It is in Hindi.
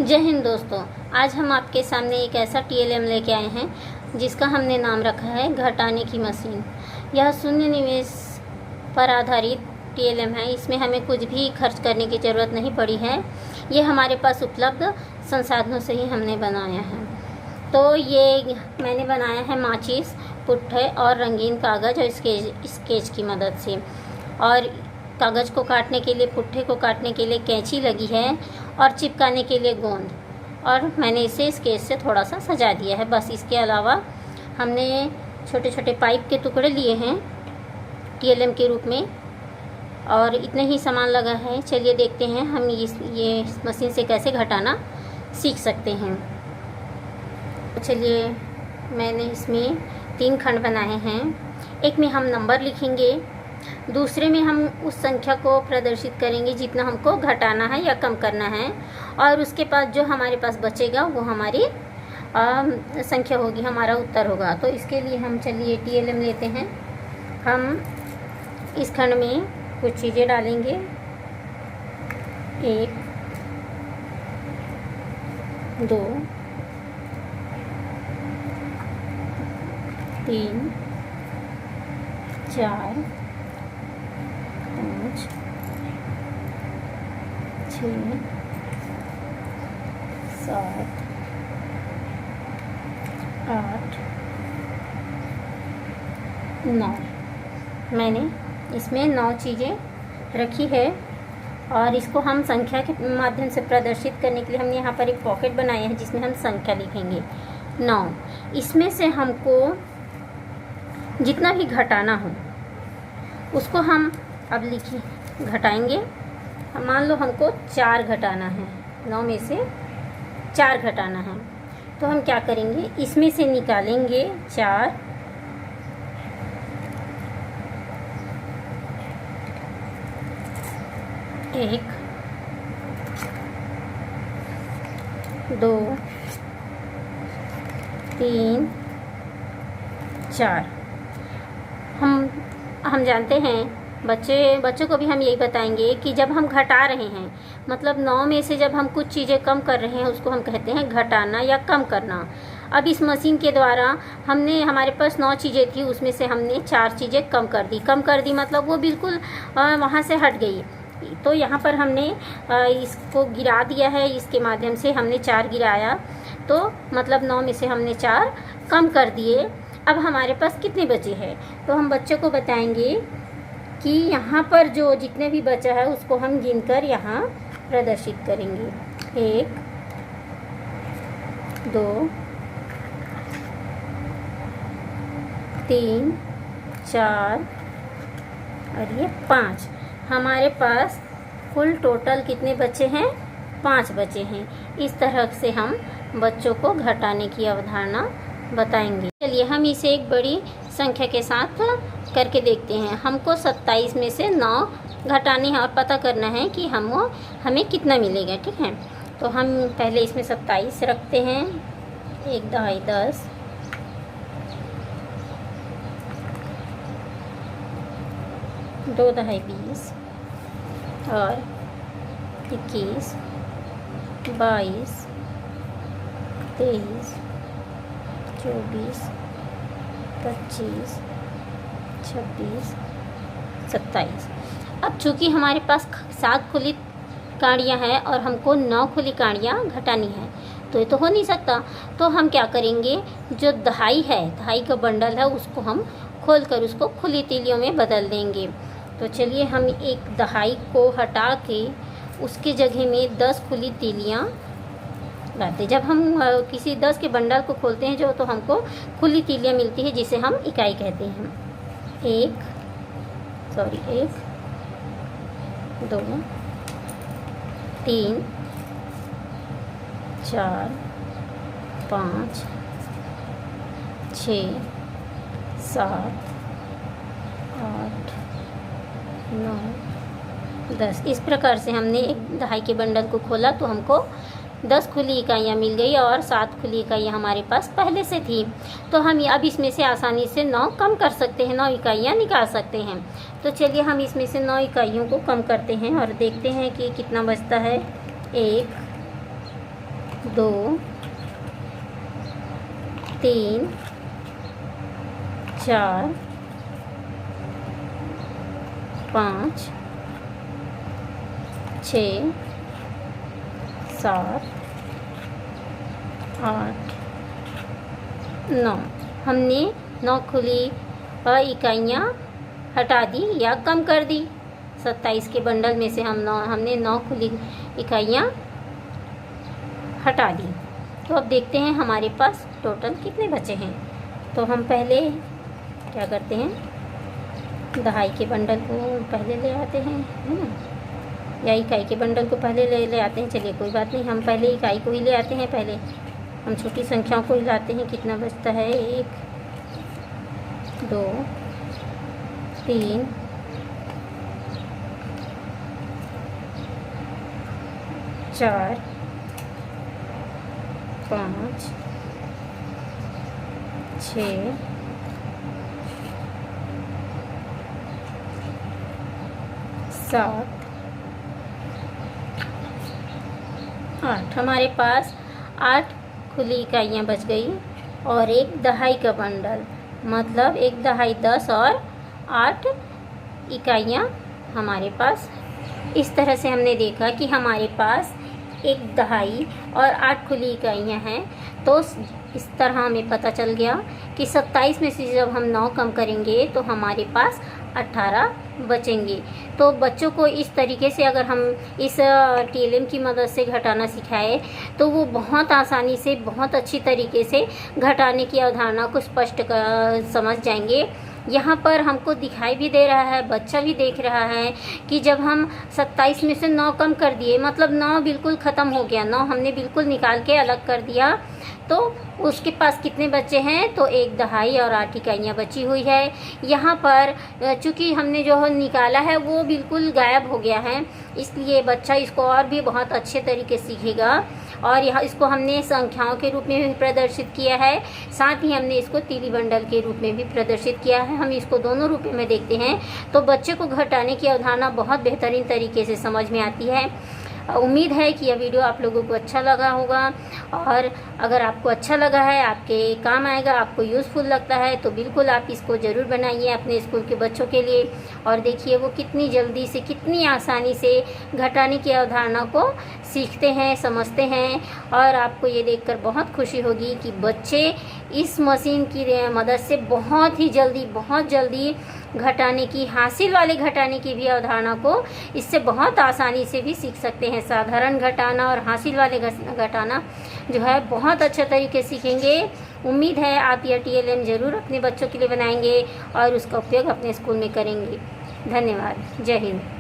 जय हिंद दोस्तों। आज हम आपके सामने एक ऐसा टीएलएम लेके आए हैं जिसका हमने नाम रखा है घटाने की मशीन। यह शून्य निवेश पर आधारित टीएलएम है। इसमें हमें कुछ भी खर्च करने की ज़रूरत नहीं पड़ी है। ये हमारे पास उपलब्ध संसाधनों से ही हमने बनाया है। तो ये मैंने बनाया है माचिस, पुट्ठे और रंगीन कागज़ और स्केच की मदद से। और कागज़ को काटने के लिए, पुट्ठे को काटने के लिए कैंची लगी है और चिपकाने के लिए गोंद। और मैंने इसे स्केच से थोड़ा सा सजा दिया है बस। इसके अलावा हमने छोटे छोटे पाइप के टुकड़े लिए हैं टीएलएम के रूप में, और इतने ही सामान लगा है। चलिए देखते हैं हम ये मशीन से कैसे घटाना सीख सकते हैं। चलिए, मैंने इसमें 3 खंड बनाए हैं। एक में हम नंबर लिखेंगे, दूसरे में हम उस संख्या को प्रदर्शित करेंगे जितना हमको घटाना है या कम करना है, और उसके बाद जो हमारे पास बचेगा वो हमारी संख्या होगी, हमारा उत्तर होगा। तो इसके लिए हम चलिए टीएलएम लेते हैं। हम इस खंड में कुछ चीज़ें डालेंगे। 1 2 3 4 5 6 7 8 9। मैंने इसमें 9 चीज़ें रखी है, और इसको हम संख्या के माध्यम से प्रदर्शित करने के लिए हमने यहाँ पर एक पॉकेट बनाया है जिसमें हम संख्या लिखेंगे 9। इसमें से हमको जितना भी घटाना हो उसको हम अब लिखिए घटाएंगे। मान लो हमको 4 घटाना है, 9 में से 4 घटाना है, तो हम क्या करेंगे, इसमें से निकालेंगे 4, एक 2 3 4। हम जानते हैं, बच्चों को भी हम यही बताएंगे कि जब हम घटा रहे हैं, मतलब 9 में से जब हम कुछ चीज़ें कम कर रहे हैं उसको हम कहते हैं घटाना या कम करना। अब इस मशीन के द्वारा हमारे पास 9 चीज़ें थी, उसमें से हमने 4 चीज़ें कम कर दी मतलब वो बिल्कुल वहाँ से हट गई। तो यहाँ पर हमने इसको गिरा दिया है, इसके माध्यम से हमने 4 गिराया, तो मतलब 9 में से हमने 4 कम कर दिए। अब हमारे पास कितने बचे हैं, तो हम बच्चों को बताएंगे कि यहाँ पर जो जितने भी बचा है उसको हम गिनकर यहाँ प्रदर्शित करेंगे। 1 2 3 4 और ये 5। हमारे पास कुल टोटल कितने बचे हैं, 5 बचे हैं। इस तरह से हम बच्चों को घटाने की अवधारणा बताएंगे। चलिए हम इसे एक बड़ी संख्या के साथ करके देखते हैं। हमको 27 में से 9 घटानी है और पता करना है कि हमें कितना मिलेगा। ठीक है, तो हम पहले इसमें 27 रखते हैं। 1 दहाई 10, 2 दहाई 20 और 21 22 23 24 25 26 27। अब चूँकि हमारे पास 7 खुली काड़ियाँ हैं और हमको 9 खुली काड़ियाँ घटानी है, तो ये तो हो नहीं सकता। तो हम क्या करेंगे, जो दहाई है, दहाई का बंडल है, उसको हम खोल कर उसको खुली तीलियों में बदल देंगे। तो चलिए हम एक दहाई को हटा के उसके जगह में 10 खुली तीलियाँ लाते। जब हम किसी 10 के बंडल को खोलते हैं तो हमको खुली तीलियाँ मिलती है, जिसे हम इकाई कहते हैं। 1 2 3 4 5 6 7 8 9 10। इस प्रकार से हमने एक दहाई के बंडल को खोला तो हमको 10 खुली इकाइयाँ मिल गई और 7 खुली इकाइयाँ हमारे पास पहले से थी। तो हम अब इसमें से आसानी से 9 कम कर सकते हैं, 9 इकाइयाँ निकाल सकते हैं। तो चलिए हम इसमें से 9 इकाइयों को कम करते हैं और देखते हैं कि कितना बचता है। 1 2 3 4 5 6 7 8 9। हमने 9 खुली इकाइयाँ हटा दी या कम कर दी। 27 के बंडल में से हमने 9 खुली इकाइयाँ हटा दी। तो अब देखते हैं हमारे पास टोटल कितने बचे हैं। तो हम पहले क्या करते हैं, दहाई के बंडल को पहले ले आते हैं, है ना, या इकाई के बंडल को पहले ले आते हैं। चलिए कोई बात नहीं, हम पहले इकाई को ही ले आते हैं। पहले हम छोटी संख्याओं को ही लाते हैं। कितना बचता है, 1 2 3 4 5 6 7 8। हमारे पास 8 खुली इकाइयाँ बच गई और एक दहाई का बंडल, मतलब एक दहाई 10 और 8 इकाइयाँ हमारे पास। इस तरह से हमने देखा कि हमारे पास एक दहाई और 8 खुली इकाइयाँ हैं। तो इस तरह हमें पता चल गया कि 27 में से जब हम 9 कम करेंगे तो हमारे पास 18 बचेंगे। तो बच्चों को इस तरीके से अगर हम इस TLM की मदद से घटाना सिखाएं तो वो बहुत आसानी से, बहुत अच्छी तरीके से घटाने की अवधारणा को स्पष्ट समझ जाएंगे। यहाँ पर हमको दिखाई भी दे रहा है, बच्चा भी देख रहा है कि जब हम 27 में से 9 कम कर दिए, मतलब 9 बिल्कुल ख़त्म हो गया, 9 हमने बिल्कुल निकाल के अलग कर दिया, तो उसके पास कितने बच्चे हैं, तो एक दहाई और 8 इकाइयाँ बची हुई है। यहाँ पर चूँकि हमने जो निकाला है वो बिल्कुल गायब हो गया है, इसलिए बच्चा इसको और भी बहुत अच्छे तरीके से सीखेगा। और यहाँ इसको हमने संख्याओं के रूप में भी प्रदर्शित किया है, साथ ही हमने इसको तीली बंडल के रूप में भी प्रदर्शित किया है। हम इसको दोनों रूप में देखते हैं तो बच्चे को घटाने की अवधारणा बहुत बेहतरीन तरीके से समझ में आती है। उम्मीद है कि यह वीडियो आप लोगों को अच्छा लगा होगा, और अगर आपको अच्छा लगा है, आपके काम आएगा, आपको यूज़फुल लगता है, तो बिल्कुल आप इसको ज़रूर बनाइए अपने स्कूल के बच्चों के लिए। और देखिए वो कितनी जल्दी से, कितनी आसानी से घटाने की अवधारणा को सीखते हैं, समझते हैं। और आपको ये देखकर बहुत खुशी होगी कि बच्चे इस मशीन की मदद से बहुत ही जल्दी, बहुत जल्दी घटाने की, हासिल वाले घटाने की भी अवधारणा को इससे बहुत आसानी से भी सीख सकते हैं। साधारण घटाना और हासिल वाले घटाना जो है बहुत अच्छे तरीके से सीखेंगे। उम्मीद है आप यह TLM ज़रूर अपने बच्चों के लिए बनाएंगे और उसका उपयोग अपने स्कूल में करेंगे। धन्यवाद। जय हिंद।